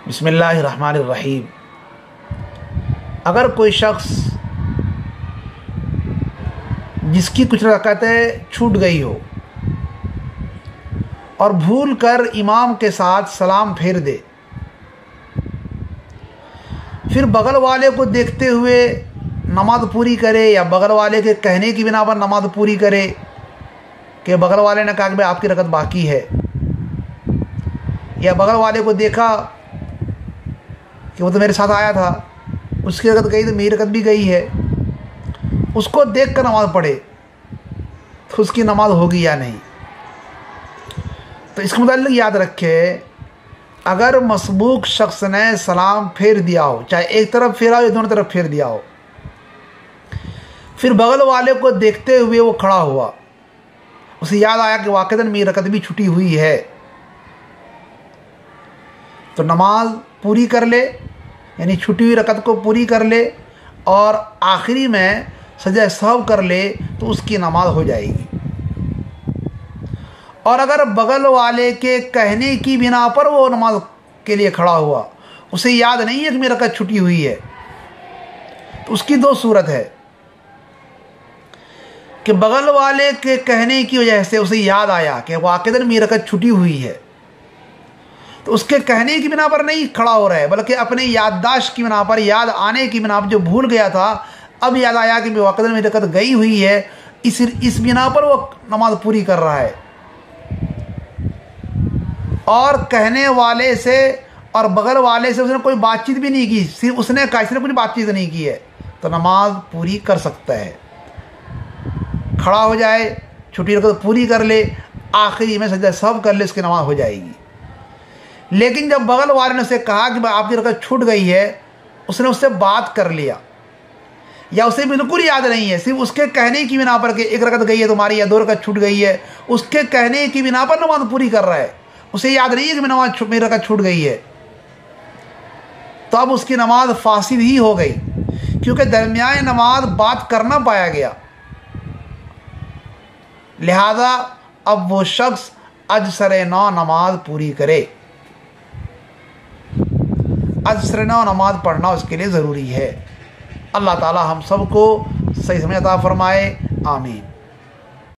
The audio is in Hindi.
बिस्मिल्लाहिर्रहमानिर्रहीम। अगर कोई शख्स जिसकी कुछ रकातें छूट गई हो और भूल कर इमाम के साथ सलाम फेर दे, फिर बगल वाले को देखते हुए नमाज पूरी करे या बगल वाले के कहने की बिना पर नमाज पूरी करे कि बगल वाले ने कहा कि भाई आपकी रकत बाकी है, या बगल वाले को देखा कि वो तो मेरे साथ आया था, उसकी रकत गई तो मेरी रकत भी गई है, उसको देख कर नमाज़ पढ़े तो उसकी नमाज होगी या नहीं। तो इसके मुताबिक याद रखे, अगर मसबूक शख्स ने सलाम फेर दिया हो, चाहे एक तरफ फेरा हो या दोनों तरफ फेर दिया हो, फिर बगल वाले को देखते हुए वो खड़ा हुआ, उसे याद आया कि वाक़ईतन मेरी रकत भी छुटी हुई है, तो नमाज पूरी कर ले, यानी छुटी हुई रकत को पूरी कर ले और आखिरी में सजदा सहव कर ले तो उसकी नमाज हो जाएगी। और अगर बगल वाले के कहने की बिना पर वो नमाज के लिए खड़ा हुआ, उसे याद नहीं है कि मेरी रकत छुटी हुई है, तो उसकी दो सूरत है कि बगल वाले के कहने की वजह से उसे याद आया कि वाक़ईतन मेरी रकत छुटी हुई है, तो उसके कहने की बिना पर नहीं खड़ा हो रहा है, बल्कि अपने याददाश्त की बिना पर, याद आने की बिना पर, जो भूल गया था अब याद आया कि वाक़ईतन मेरी रकत गई हुई है, इस बिना पर वो नमाज पूरी कर रहा है। और कहने वाले से और बगल वाले से उसने कोई बातचीत भी नहीं की, सिर्फ उसने कहा, इसने कुछ बातचीत नहीं की है, तो नमाज पूरी कर सकता है। खड़ा हो जाए, छुट्टी रकत पूरी कर ले, आखिरी में सजदा सहव कर ले, उसकी नमाज हो जाएगी। लेकिन जब बगल वाले ने उसे कहा कि आपकी रकत छूट गई है, उसने उससे बात कर लिया या उसे बिल्कुल याद नहीं है, सिर्फ उसके कहने की बिना पर कि एक रकत गई है तुम्हारी या दो रकत छूट गई है, उसके कहने की बिना पर नमाज पूरी कर रहा है, उसे याद नहीं है कि मेरी रकत छूट गई है, तो अब उसकी नमाज फासिद ही हो गई, क्योंकि दरमियान नमाज बात करना पाया गया। लिहाजा अब वो शख्स अजसर नौ नमाज पूरी करे। अजसर नौ नमाज पढ़ना उसके लिए ज़रूरी है। अल्लाह ताला हम सबको सही समझ अता फरमाए। आमीन।